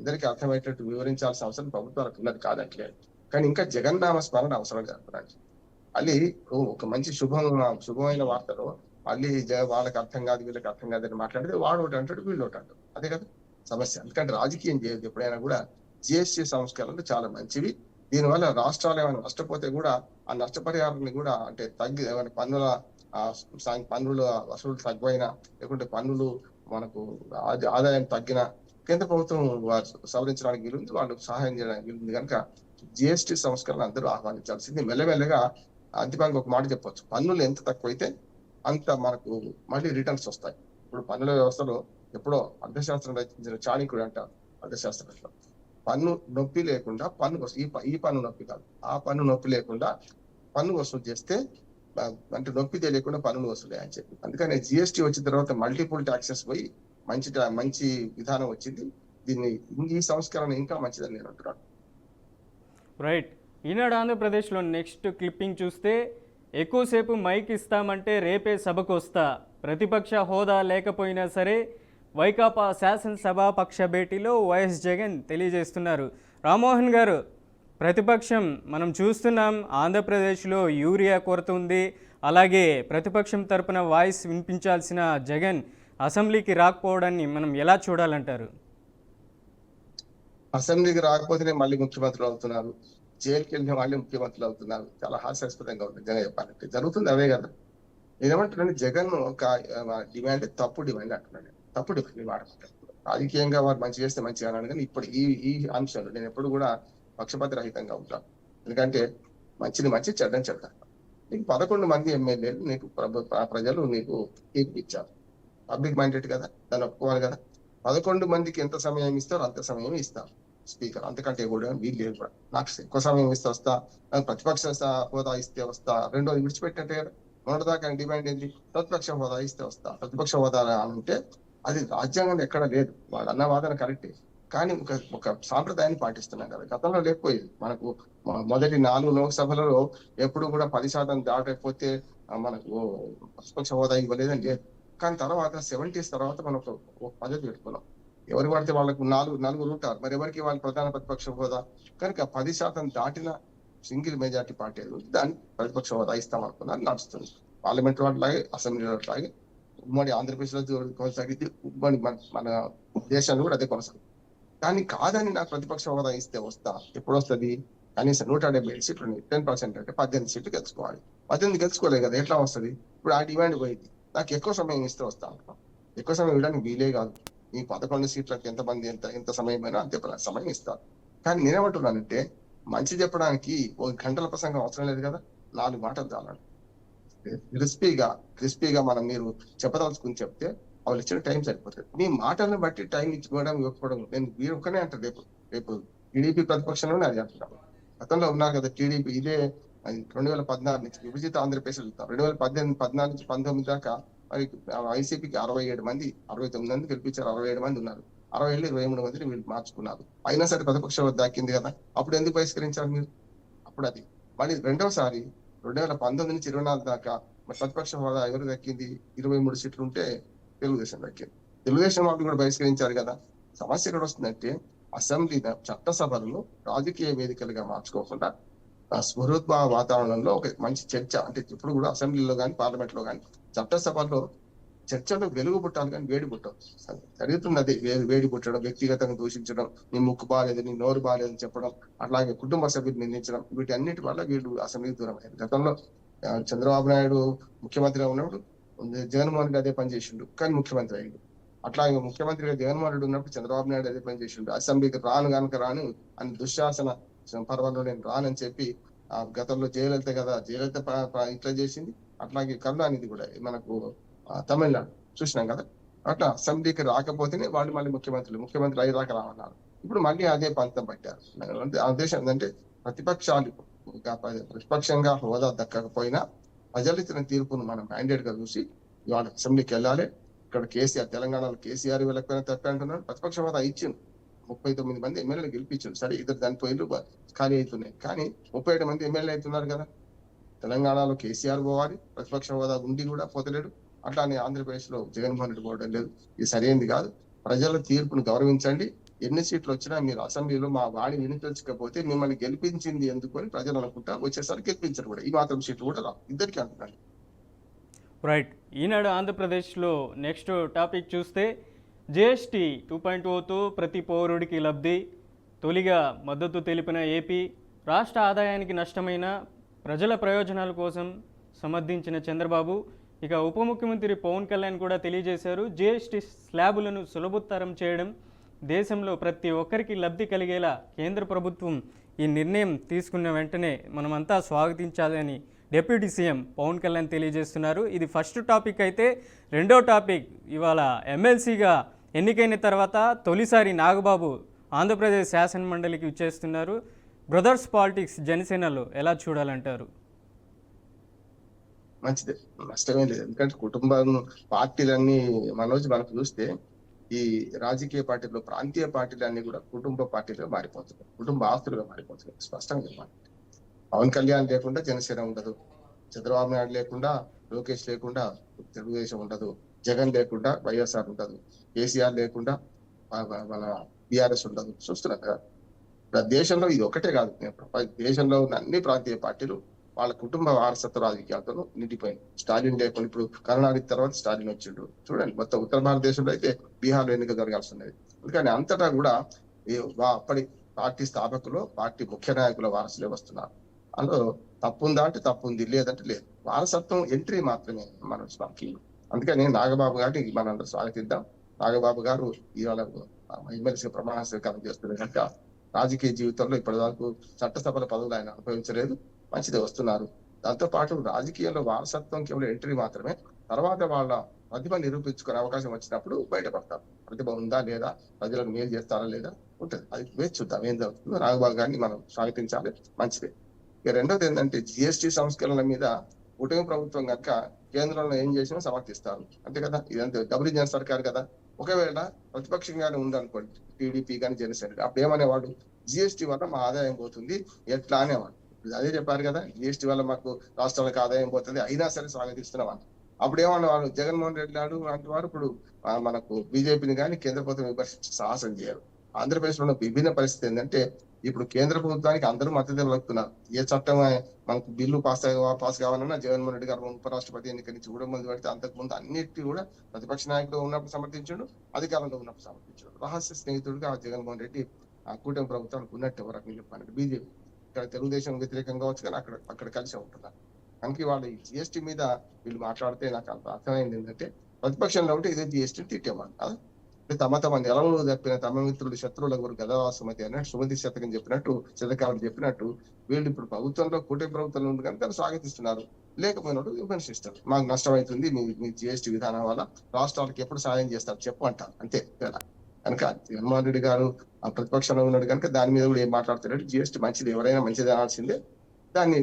అందరికీ అర్థమయ్యేటట్టు వివరించాల్సిన అవసరం ప్రభుత్వాలకు ఉన్నది కాదట్లేదు. కానీ ఇంకా జగన్నామ స్మరణ అవసరం జరపడానికి మళ్ళీ ఒక మంచి శుభమైన వార్తలో మళ్ళీ వాళ్ళకి అర్థం కాదు, వీళ్ళకి అర్థం కాదని మాట్లాడితే వాడు ఒకటి అంటాడు, వీళ్ళు ఒకటి అంటాడు. అదే కదా సమస్య. ఎందుకంటే రాజకీయం చేయదు ఎప్పుడైనా కూడా. జిఎస్టీ సంస్కరణలు చాలా మంచివి. దీనివల్ల రాష్ట్రాలు ఏమైనా నష్టపోతే కూడా ఆ నష్టపరిహారాన్ని కూడా అంటే ఏమైనా పన్నుల వసూలు తగ్గిపోయినా, లేకుంటే పన్నులు మనకు ఆదాయం తగ్గినా కేంద్ర ప్రభుత్వం సవరించడానికి వీలుంది, వాళ్ళు సహాయం చేయడానికి వీలుంది. కనుక జిఎస్టీ సంస్కరణ అందరూ ఆహ్వానించాల్సింది. మెల్లమెల్లగా అంతిమంగా ఒక మాట చెప్పొచ్చు, పన్నులు ఎంత తక్కువైతే అంత మనకు మళ్ళీ రిటర్న్స్ వస్తాయి. ఇప్పుడు పన్నుల వ్యవస్థలో ఎప్పుడో అర్థశాస్త్రం రచించిన చాణక్యుడు అంటారు, అర్థశాస్త్రంలో పన్ను నొప్పి లేకుండా పన్ను ఈ పన్ను నొప్పి కాదు, ఆ పన్ను నొప్పి లేకుండా పన్ను వసూలు చేస్తే అంటే నొప్పి తెలియకుండా పన్నులు వసూలే అని చెప్పి. అందుకని జిఎస్టీ వచ్చిన తర్వాత మల్టిపుల్ ట్యాక్సెస్ పోయి మంచి విధానం వచ్చింది. ఈ సంస్కరణ ఇంకా మంచిదని నేను అంటున్నాను. రైట్. ఈనాడు ఆంధ్రప్రదేశ్లో నెక్స్ట్ క్లిప్పింగ్ చూస్తే, ఎక్కువసేపు మైక్ ఇస్తామంటే రేపే సభకు వస్తా, ప్రతిపక్ష హోదా లేకపోయినా సరే వైకాపా శాసనసభాపక్ష భేటీలో వైఎస్ జగన్ తెలియజేస్తున్నారు. రామ్మోహన్ గారు, ప్రతిపక్షం మనం చూస్తున్నాం ఆంధ్రప్రదేశ్లో యూరియా కొరత ఉంది, అలాగే ప్రతిపక్షం తరపున వాయిస్ వినిపించాల్సిన జగన్ అసెంబ్లీకి రాకపోవడాన్ని మనం ఎలా చూడాలంటారు? అసెంబ్లీకి రాకపోతేనే మళ్ళీ ముఖ్యమంత్రులు అవుతున్నారు, జైలుకి వెళ్ళిన వాళ్ళే ముఖ్యమంత్రులు అవుతున్నారు. చాలా హాస్యాస్పదంగా ఉంటుంది నిజంగా చెప్పాలంటే. జరుగుతుంది అవే కదా. నేనేమంటున్నాను, జగన్ ఒక డిమాండ్ తప్పు డిమాండ్ అంటున్నాను. తప్పు డిమాండ్ వాడుకుంటాను. రాజకీయంగా వారు మంచి చేస్తే మంచిగా అన్నాను, కానీ ఇప్పుడు ఈ అంశంలో నేను ఎప్పుడు కూడా పక్షపాత రహితంగా ఉంటాను. ఎందుకంటే మంచి చెడ్డని చెప్తాను. నీకు 11 మంది ఎమ్మెల్యేలు నీకు ప్రజలు నీకు తీర్పు ఇచ్చారు. పబ్లిక్ మైండెడ్ కదా, దాన్ని ఒప్పుకోవాలి కదా. 11 మందికి ఎంత సమయం ఇస్తారో అంత సమయం ఇస్తారు స్పీకర్, అంతకంటే కూడా వీలు లేదు కూడా. నాకు ఎక్కువ సమయం ఇస్తే వస్తా, నాకు ప్రతిపక్ష హోదా ఇస్తే వస్తా, రెండోది విడిచిపెట్టినట్టే కదా. మొన్నటిదాకా డిమాండ్ ఏంటి, ప్రతిపక్ష హోదా ఇస్తే వస్తా. ప్రతిపక్ష హోదా అంటే అది రాజ్యాంగంలో ఎక్కడ లేదు. వాడు అన్న వాదన కరెక్టే, కానీ ఒక సాంప్రదాయాన్ని పాటిస్తున్నాం కదా. గతంలో లేకపోయేది. మనకు మొదటి 4 లోక్సభలలో ఎప్పుడు కూడా 10% దాటకపోతే మనకు ప్రతిపక్ష హోదా ఇవ్వలేదని లేదు. కానీ తర్వాత 70s తర్వాత మనం ఒక పద్ధతి పెట్టుకున్నాం. ఎవరు పడితే వాళ్ళకు నలుగురు ఉంటారు, మరి ఎవరికి వాళ్ళు ప్రధాన ప్రతిపక్ష హోదా. కనుక 10% దాటిన సింగిల్ మెజార్టీ పార్టీ దాన్ని ప్రతిపక్ష హోదా ఇస్తామనుకున్నారు, నడుస్తుంది. పార్లమెంట్ వాటిలాగే, అసెంబ్లీ వాటిలాగే ఉమ్మడి ఆంధ్రప్రదేశ్ లో కొనసాగింది, ఉమ్మడి మన దేశంలో కూడా అదే కొనసాగుతుంది. కానీ కాదని నాకు ప్రతిపక్ష హోదా ఇస్తే వస్తా. ఎప్పుడు వస్తుంది? కనీసం 170 సీట్లు ఉన్నాయి, 10% అంటే 18 సీట్లు గెలుచుకోవాలి. 18 గెలుచుకోలేదు కదా, ఎట్లా వస్తుంది? ఇప్పుడు ఆ డిమాండ్ పోయింది. నాకు ఎక్కువ సమయం ఇస్తే వస్తా అంటున్నాం. ఎక్కువ సమయం ఇవ్వడానికి వీలే కాదు. ఈ 11 సీట్లకు ఎంత సమయం అయినా అంతే సమయం ఇస్తారు. కానీ నేనేమంటున్నానంటే, మంచి చెప్పడానికి 1 గంటల ప్రసంగం అవసరం లేదు కదా, 4 మాటలు చాలండి. క్రిస్పీగా మీరు చెప్పదలుచుకుని చెప్తే వాళ్ళు ఇచ్చిన టైం సరిపోతుంది. మీ మాటలను బట్టి టైం ఇచ్చుకోవడం ఇవ్వకపోవడం నేను మీరు ఒక్కనే అంటారు. రేపు టీడీపీ ప్రతిపక్షంలోనే అది అంటున్నాను. గతంలో ఉన్నారు కదా టీడీపీ, ఇదే 2014 నుంచి విభజిత ఆంధ్రప్రదేశ్ వెళ్తాం. 2014 నుంచి 19 దాకా మరి వైసీపీకి 67 మంది, 69 మంది గెలిపించారు. 67 మంది ఉన్నారు. 60 23 మందిని వీళ్ళు మార్చుకున్నారు. అయినా సరే ప్రతిపక్ష దాకింది కదా. అప్పుడు ఎందుకు బహిష్కరించారు మీరు? అప్పుడు అది మళ్ళీ రెండవసారి 2019 నుంచి 24 దాకా ప్రతిపక్ష హోదా ఎవరు దక్కింది? 23 సీట్లు ఉంటే తెలుగుదేశం దక్కింది. తెలుగుదేశం వాళ్ళు కూడా బహిష్కరించారు కదా. సమస్య ఎక్కడ వస్తుందంటే, అసెంబ్లీ చట్టసభలను రాజకీయ వేదికలుగా మార్చుకోకుండా స్వరూద్భావ వాతావరణంలో ఒక మంచి చర్చ, అంటే ఇప్పుడు కూడా అసెంబ్లీలో కానీ పార్లమెంట్ లో కానీ చట్టసభల్లో చర్చలో వెలుగు పుట్టాలి కానీ వేడి పుట్టదు. జరుగుతున్నది వేడి పుట్టడం, వ్యక్తిగతంగా దూషించడం, నీ ముక్కు బాగాలేదు, నీ నోరు బాగాలేదని చెప్పడం, అట్లాగే కుటుంబ సభ్యులు నిందించడం, వీటి అన్నిటి వల్ల వీళ్ళు అసెంబ్లీకి దూరం అయ్యారు. గతంలో చంద్రబాబు నాయుడు ముఖ్యమంత్రిగా ఉన్నప్పుడు జగన్మోహన్ రెడ్డి అదే పని చేసిండు, కానీ ముఖ్యమంత్రి అయ్యిండు. అట్లాగే ముఖ్యమంత్రిగా జగన్మోహన్ రెడ్డి ఉన్నప్పుడు చంద్రబాబు నాయుడు అదే పని చేసిండు. అసెంబ్లీకి రాను అని దుశ్శాసన పర్వంలో నేను రానని చెప్పి గతంలో జయలలిత కదా, జయలలిత ఇట్లా చేసింది. అట్లాగే కరుణానిధి కూడా మనకు తమిళనాడు చూసినాం కదా. అట్లా అసెంబ్లీకి రాకపోతేనే వాళ్ళు మళ్ళీ ముఖ్యమంత్రి అయ్యేదాకా రామన్నారు. ఇప్పుడు మళ్ళీ అదే పంతం పట్టారు. ఆ ఉద్దేశం ఏంటంటే ప్రతిపక్షంగా హోదా దక్కకపోయినా ప్రజలు ఇచ్చిన తీర్పును మనం మ్యాండేట్ గా చూసి ఇవాళ అసెంబ్లీకి వెళ్ళాలి. ఇక్కడ తెలంగాణలో కేసీఆర్ వెళ్ళకపోయినా తప్ప అంటున్నాడు. ప్రతిపక్ష హోదా ఇచ్చింది, 39 మంది ఎమ్మెల్యేలు గెలిపించారు. సరే ఇద్దరు చనిపోయిలు ఖాళీ అవుతున్నాయి, కానీ 37 మంది ఎమ్మెల్యే అవుతున్నారు కదా. తెలంగాణలో కేసీఆర్ పోవాలి, ప్రతిపక్ష హోదా ఉండి కూడా పోతలేడు. అట్లానే ఆంధ్రప్రదేశ్ లో జగన్మోహన్ రెడ్డి పోవడం లేదు. ఇది సరైనది కాదు. ప్రజల తీర్పును గౌరవించండి. ఎన్ని సీట్లు వచ్చినా మీరు అసెంబ్లీలో మా వాణి వినిపించకపోతే మిమ్మల్ని గెలిపించింది ఎందుకు అని ప్రజలు అనుకుంటా వచ్చేసరికి గెలిపించరు కూడా. ఈ మాత్రం సీట్లు కూడా రావు, ఇద్దరికి అంటున్నాను. రైట్. ఈనాడు ఆంధ్రప్రదేశ్లో నెక్స్ట్ టాపిక్ చూస్తే జిఎస్టీ 2.0తో ప్రతి పౌరుడికి లబ్ధి. తొలిగా మద్దతు తెలిపిన ఏపీ రాష్ట్ర ఆదాయానికి నష్టమైన ప్రజల ప్రయోజనాల కోసం సమర్థించిన చంద్రబాబు, ఇక ఉప ముఖ్యమంత్రి పవన్ కళ్యాణ్ కూడా తెలియజేశారు. జిఎస్టీ స్లాబులను సులభతరం చేయడం, దేశంలో ప్రతి ఒక్కరికి లబ్ధి కలిగేలా కేంద్ర ప్రభుత్వం ఈ నిర్ణయం తీసుకున్న వెంటనే మనమంతా స్వాగతించాలని డిప్యూటీ సీఎం పవన్ కళ్యాణ్ తెలియజేస్తున్నారు. ఇది ఫస్ట్ టాపిక్ అయితే, రెండో టాపిక్ ఇవాళ ఎమ్మెల్సీగా ఎన్నికైన తర్వాత తొలిసారి నాగబాబు ఆంధ్రప్రదేశ్ శాసన మండలికి ఇచ్చేస్తున్నారు. బ్రదర్స్ పాలిటిక్స్ జనసేనలో ఎలా చూడాలంటారు? మంచిదే, నష్టమే లేదు. ఎందుకంటే కుటుంబం పార్టీలన్నీ మనకు చూస్తే ఈ రాజకీయ పార్టీలో ప్రాంతీయ పార్టీలన్నీ కూడా కుటుంబ పార్టీలుగా మారిపోతున్నాయి, కుటుంబ ఆస్తులుగా మారిపోతున్నాయి. స్పష్టంగా చెప్పాలి, పవన్ కళ్యాణ్ లేకుండా జనసేన ఉండదు, చంద్రబాబు నాయుడు లేకుండా లోకేష్ లేకుండా తెలుగుదేశం ఉండదు, జగన్ లేకుండా వైఎస్ఆర్ ఉండదు, కేసీఆర్ లేకుండా మన బీఆర్ఎస్ ఉండదు. చూస్తున్నాం కదా. దేశంలో ఇది ఒకటే కాదు, దేశంలో ఉన్న అన్ని ప్రాంతీయ పార్టీలు వాళ్ళ కుటుంబ వారసత్వ రాజకీయాలతో నిండిపోయింది. స్టాలిన్ లేకుండా ఇప్పుడు కరుణానిధి తర్వాత స్టాలిన్ వచ్చిండు. చూడండి, మొత్తం ఉత్తర భారతదేశంలో అయితే బీహార్లో ఎన్నిక జరగాల్సి ఉన్నది. అందుకని అంతటా కూడా అప్పటి పార్టీ స్థాపకులు, పార్టీ ముఖ్య నాయకుల వారసులే వస్తున్నారు. అందులో తప్పు ఉందా అంటే తప్పు ఉంది, లేదంటే లేదు. వారసత్వం ఎంట్రీ మాత్రమే మన మనకి. అందుకని నాగబాబు గారిని మనందరూ స్వాగతిద్దాం. నాగబాబు గారు ఇవాళ ఎమ్మెల్సీ ప్రమాణ స్వీకారం చేస్తున్నారు కనుక రాజకీయ జీవితంలో ఇప్పటివరకు చట్టసభల పదవులు ఆయన అనుభవించలేదు, మంచిది వస్తున్నారు. దాంతో పాటు రాజకీయాల్లో వారసత్వం కేవలం ఎంట్రీ మాత్రమే. తర్వాత వాళ్ళ ప్రతిభ నిరూపించుకునే అవకాశం వచ్చినప్పుడు బయటపడతారు. ప్రతిభ ఉందా లేదా, ప్రజలకు మేలు చేస్తారా లేదా ఉంటుంది. అది వేచి చూద్దాం ఏం జరుగుతుందో. నాగబాబు గారిని మనం స్వాగతించాలి, మంచిదే. ఇక రెండోది ఏంటంటే జిఎస్టీ సంస్కరణల మీద కూటమి ప్రభుత్వం కనుక కేంద్రంలో ఏం చేసినా సమర్థిస్తారు, అంతే కదా. ఇదంతా డబుల్ ఇంజన్ సర్కార్ కదా. ఒకవేళ ప్రతిపక్షంగానే ఉందనుకోండి, టీడీపీ కానీ జనసేన, అప్పుడు ఏమనేవాడు, జిఎస్టీ వల్ల మా ఆదాయం పోతుంది ఎట్లా అనేవాడు. అదే చెప్పారు కదా, జిఎస్టీ వల్ల మాకు రాష్ట్రాలకు ఆదాయం పోతుంది, అయినా సరే స్వాగతిస్తున్నాం. అప్పుడు ఏమన్నవాడు, జగన్మోహన్ రెడ్డి నాడు అంటున్నారు. ఇప్పుడు మనకు బీజేపీని కానీ కేంద్ర ప్రభుత్వం విమర్శించే సాహసం చేయరు. ఆంధ్రప్రదేశ్ లో ఉన్న విభిన్న పరిస్థితి ఏంటంటే, ఇప్పుడు కేంద్ర ప్రభుత్వానికి అందరూ మద్దతు పలుకుతున్నారు. ఏ చట్టం మనకు బిల్లు పాస్ కావాలన్నా జగన్మోహన్ రెడ్డి గారు ఉపరాష్ట్రపతి ఎన్నిక నుంచి కూడా ముందు పెడితే, అంతకుముందు అన్నిటి కూడా ప్రతిపక్ష నాయకుడు ఉన్నప్పుడు సమర్థించాడు, అధికారంలో ఉన్నప్పుడు సమర్థించాడు. రహస్య స్నేహితుడిగా జగన్మోహన్ రెడ్డి ఆ కూటమి ప్రభుత్వానికి ఉన్నట్టు ఎవరికి చెప్పాలంటే బీజేపీ. ఇక్కడ తెలుగుదేశం వ్యతిరేకంగా వచ్చు, కానీ అక్కడ కలిసి ఉంటున్నారు. కనుక వాళ్ళు ఈ జిఎస్టీ మీద వీళ్ళు మాట్లాడితే నాకు అంత అర్థమైంది ఏంటంటే, ప్రతిపక్షంలో ఉంటే ఇదే జిఎస్టీ తిట్టేవాళ్ళు కదా. తమ నెలలు తప్పిన తమ మిత్రుడు శత్రువుల గురు గదవాసుమతి అన్నట్టు సుమతి శతకం చెప్పినట్టు, శతకాలు చెప్పినట్టు, వీళ్ళు ఇప్పుడు ప్రభుత్వంలో కూటమి ప్రభుత్వంలో ఉంది కనుక స్వాగతిస్తున్నారు, లేకపోయినట్టు విమర్శిస్తారు. మాకు నష్టం అవుతుంది మీ జిఎస్టీ విధానం వల్ల, రాష్ట్రాలకు ఎప్పుడు సాయం చేస్తారు చెప్పు అంటారు, అంతే కదా. కనుక జగన్మోహన్ రెడ్డి గారు ఆ ప్రతిపక్షంలో ఉన్నాడు కనుక దాని మీద కూడా ఏం మాట్లాడుతున్నాడు. జిఎస్టీ మంచిది, ఎవరైనా మంచిది అనాల్సిందే. దాన్ని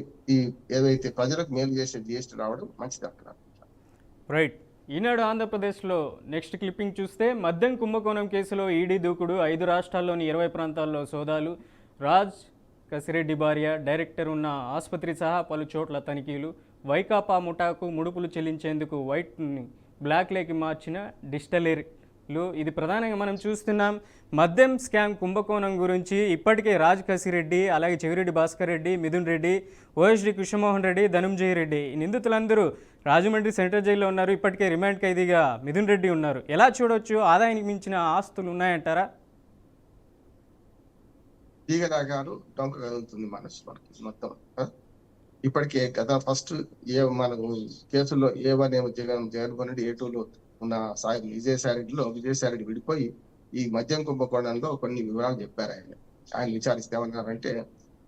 ఏదైతే ప్రజలకు మేలు చేసే జిఎస్టీ రావడం మంచిది అంటున్నారు. రైట్. ఈనాడు ఆంధ్రప్రదేశ్లో నెక్స్ట్ క్లిప్పింగ్ చూస్తే, మద్యం కుంభకోణం కేసులో ఈడీ దూకుడు, 5 రాష్ట్రాల్లోని 20 ప్రాంతాల్లో సోదాలు, రాజ్ కసిరెడ్డి భార్య డైరెక్టర్ ఉన్న ఆసుపత్రి సహా పలు చోట్ల తనిఖీలు, వైకాపా ముఠాకు ముడుపులు చెల్లించేందుకు వైట్ని బ్లాక్లోకి మార్చిన డిస్టిలరీ ఇది ప్రధానంగా మనం చూస్తున్నాం. మద్యం స్కామ్ కుంభకోణం గురించి ఇప్పటికే రాజ్ కసిరెడ్డి, అలాగే చెవిరెడ్డి భాస్కర్ రెడ్డి, మిథున్ రెడ్డి, ఓఎస్డి కృష్ణమోహన్ రెడ్డి, ధనుంజయ రెడ్డి ఈ నిందితులందరూ రాజమండ్రి సెంట్రల్ జైల్లో ఉన్నారు. ఇప్పటికే రిమాండ్ ఖైదీగా మిథున్ రెడ్డి ఉన్నారు. ఎలా చూడొచ్చు? ఆదాయానికి మించిన ఆస్తులు ఉన్నాయంటారా? తీగలాగారు డొంక కదులుతుంది మనసు మనకి మొత్తం. ఇప్పటికే గత ఫస్ట్ మనకు కేసుల్లో A1 ఏమో జగన్మోహన్ రెడ్డి, A2లో ఉన్న విజయసాయి రెడ్డి విడిపోయి ఈ మద్యం కుంభకోణంలో కొన్ని వివరాలు చెప్పారు. ఆయన విచారిస్తే ఏమన్నారంటే,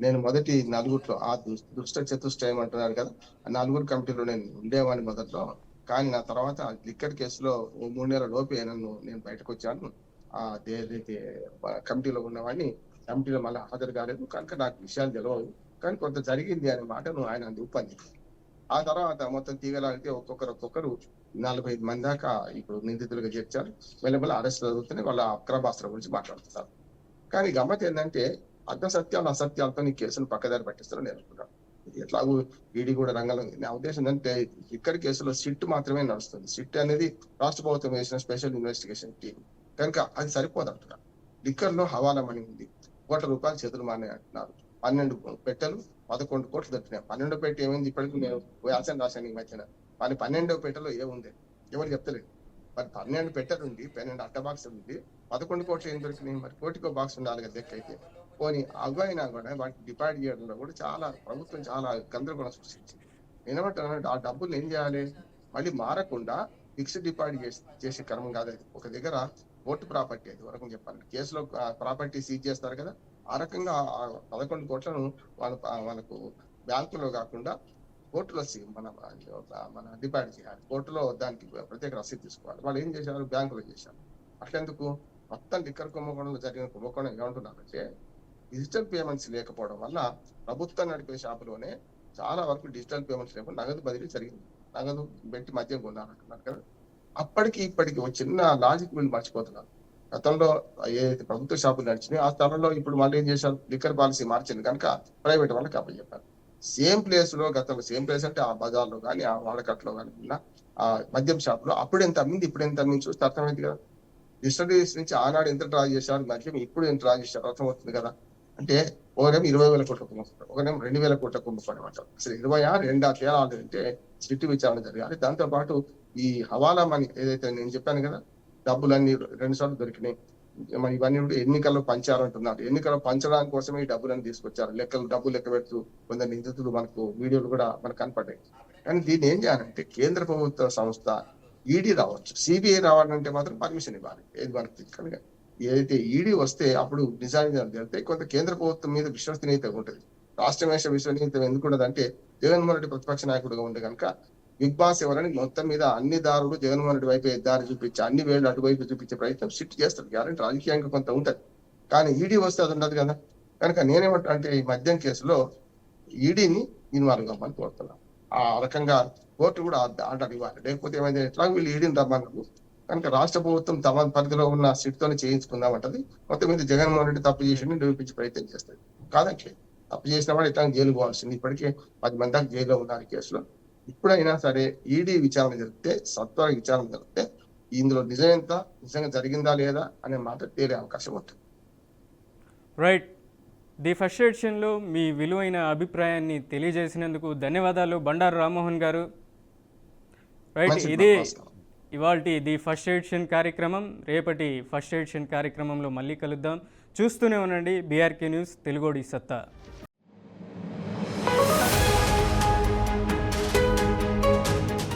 నేను మొదటి నలుగురిలో ఆ దుష్ట చతుష్టయం అంటున్నారు కదా, ఆ నలుగురు కమిటీలో నేను ఉండేవాడిని మొదట్లో. కానీ నా తర్వాత లిక్కర్ కేసులో 3 నెలల లోపే నేను బయటకు వచ్చాను. ఏదైతే కమిటీలో ఉన్నవాడిని కమిటీలో మళ్ళీ హాజరు కాలేదు కనుక నాకు విషయాలు తెలియవు, కానీ కొంత జరిగింది అనే మాటను ఆయన ఒప్పంది. ఆ తర్వాత మొత్తం తీగలాగితే ఒక్కొక్కరు 45 మంది దాకా ఇప్పుడు నిందితులుగా చేర్చారు. మెల్లమెల్ల అరెస్ట్ జరుగుతున్నాయి. వాళ్ళ అక్రమాస్త్రం గురించి మాట్లాడుతున్నారు. కానీ గమ్మత్ ఏంటంటే, అసత్యాలు అసత్యాలతో ఈ కేసును పక్కదారి పట్టిస్తారని నేను అనుకున్నాను. ఎట్లాగూ ఈడీ కూడా రంగంలో ఉంది. నా ఉద్దేశం ఏంటంటే, ఇక్కడ కేసులో సిట్ మాత్రమే నడుస్తుంది. సిట్ అనేది రాష్ట్ర ప్రభుత్వం వేసిన స్పెషల్ ఇన్వెస్టిగేషన్ టీం కనుక అది సరిపోదు అంటున్నారు. లిక్కర్ లో హవాలా మనీ ఉంది, ₹1 చేతులు మానే అంటున్నారు. 12 పెట్టెలు 11 కోట్లు దొరికినాయి. 12వ పెట్టె ఏమైంది? ఇప్పటికి నేను వ్యాసం రాశాను ఈ మధ్యన. మరి 12వ పెట్టెలో ఏముంది ఎవరు చెప్తలేదు. మరి 12 పెట్టెలు ఉంది, 12 అట్ట బాక్సులు ఉంది, 11 కోట్లు ఏం దొరికినాయి? మరి కోటికో బాక్స్ ఉండాలి కదా లెక్క అయితే. పోనీ అవ్వైనా కూడా వాటిని డిపాజిట్ చేయడంలో కూడా ప్రభుత్వం చాలా గందరగోళం సృష్టించింది. నేనేమంటానంటే, ఆ డబ్బులు ఏం చేయాలి? మళ్ళీ మారకుండా ఫిక్స్డ్ డిపాజిట్ చేసే క్రమం కాదు. ఒక దగ్గర కోర్టు ప్రాపర్టీ, అది వరకు చెప్పాలి, కేసులో ప్రాపర్టీ సీజ్ చేస్తారు కదా, ఆ రకంగా 11 కోట్లను వాళ్ళకు బ్యాంకులో కాకుండా కోర్టులో మన డిపాజిట్ చేయాలి. కోర్టులో దానికి ప్రత్యేక రసీదు తీసుకోవాలి. వాళ్ళు ఏం చేశారు? బ్యాంకులో చేశారు. అట్లెందుకు? మొత్తం లిక్కర్ కుంభకోణంలో జరిగిన కుంభకోణం ఏమంటున్నారంటే, డిజిటల్ పేమెంట్స్ లేకపోవడం వల్ల ప్రభుత్వం నడిపే షాపులోనే చాలా వరకు డిజిటల్ పేమెంట్స్ లేకుండా నగదు బదిలీ జరిగింది. నగదు పెట్టి మద్యం కొన్నారంటున్నారు కదా. అప్పటికి ఇప్పటికి ఒక చిన్న లాజిక్ వీళ్ళు మర్చిపోతున్నారు. గతంలో ఏదైతే ప్రభుత్వ షాపులు నడిచినాయి, ఆ స్థలంలో ఇప్పుడు మళ్ళీ ఏం చేశారు? లిక్కర్ పాలసీ మార్చింది కనుక ప్రైవేట్ వాళ్ళకి అప్పచెప్పారు. సేమ్ ప్లేస్ లో, గతంలో సేమ్ ప్లేస్ అంటే ఆ బజార్లో కానీ ఆ వాడకట్లో కానీ ఉన్న ఆ మద్యం షాప్ లో అప్పుడు ఎంత అమ్మింది, ఇప్పుడు ఎంత అమ్మింది చూస్తే అర్థమైంది కదా. డిస్టరీస్ నుంచి ఆనాడు ఎంత డ్రా చేశారు, మద్యం ఇప్పుడు ఎంత డ్రా చేశారు అర్థమవుతుంది కదా. అంటే ఒకరేమో 20,000 కోట్ల కుంభకోణం, ఒకరేమో 2,000 కోట్ల కుంభకోణం అంటారు. అసలు 26 తేడాలు అంటే సిట్టు విచారణ జరగాలి. దాంతో పాటు ఈ హవాలా మనీ ఏదైతే నేను చెప్పాను కదా, డబ్బులన్నీ 2 సార్లు దొరికినాయి. మరి ఇవన్నీ ఎన్నికల్లో పంచారంటున్నారు. ఎన్నికల్లో పంచడానికి కోసమే ఈ డబ్బులన్నీ తీసుకొచ్చారు. డబ్బులు లెక్క పెడుతూ కొందరు నిందితులు మనకు వీడియోలు కూడా మనకు కనపడ్డాయి. కానీ దీన్ని ఏం చేయాలంటే, కేంద్ర ప్రభుత్వ సంస్థ ఈడీ రావచ్చు, సిబిఐ రావాలంటే మాత్రం పర్మిషన్ ఇవ్వాలి. ఏది మనకి కనుక ఏదైతే ఈడీ వస్తే అప్పుడు నిజానిజాలు తెలితే కొంత కేంద్ర ప్రభుత్వం మీద విశ్వసనీయత ఉంటుంది. రాష్ట్రం వేసే విశ్వసనీయత ఎందుకు ఉండదంటే, జగన్మోహన్ రెడ్డి ప్రతిపక్ష నాయకుడుగా ఉండే కనుక బిగ్ బాస్ ఎవరని మొత్తం మీద అన్ని దారులు జగన్మోహన్ రెడ్డి వైపు దారి చూపించి అన్ని వేళ్ళు అటువైపు చూపించే ప్రయత్నం సిట్ చేస్తారు. గ్యారెంటీ రాజకీయంగా కొంత ఉంటది. కానీ ఈడీ వస్తే అది ఉండదు కదా. కనుక నేనేమంటా అంటే, ఈ మద్యం కేసులో ఈడీని ఇన్వాల్వ్ కావాలని కోరుతున్నాను. ఆ రకంగా కోర్టు కూడా ఆర్డర్ ఇవ్వాలి. లేకపోతే ఏమైంది, ఎట్లా వీళ్ళు ఈడీని రమ్మన్నారు కనుక రాష్ట్ర ప్రభుత్వం తమ పరిధిలో ఉన్న సిట్ తోనే చేయించుకుందామంటది. మొత్తం మీద జగన్మోహన్ రెడ్డి తప్పు చేసి నిరూపించే ప్రయత్నం చేస్తుంది. కాదంటే తప్పు చేసిన వాడు ఇట్లా జైలు పోవాల్సింది. ఇప్పటికే 10 మంది దాకా జైల్లో ఉన్నారు ఈ కేసులో. ఇప్పుడైనా సరే ఈడీ విచారణ జరిగితే, సత్వర విచారణ జరిగితే ఇందులో నిజంగా జరిగిందా లేదా అనే మాట తేలే అవకాశం ఉంటుంది. రైట్. ది ఫస్ట్ ఎడిషన్లో మీ విలువైన అభిప్రాయాన్ని తెలియజేసినందుకు ధన్యవాదాలు బండారు రామ్మోహన్ గారు. రైట్, ఇది ఇవాల్టి ది ఫస్ట్ ఎడిషన్ కార్యక్రమం. రేపటి ఫస్ట్ ఎడిషన్ కార్యక్రమంలో మళ్ళీ కలుద్దాం. చూస్తూనే ఉండండి బీఆర్కే న్యూస్, తెలుగోడి సత్తా.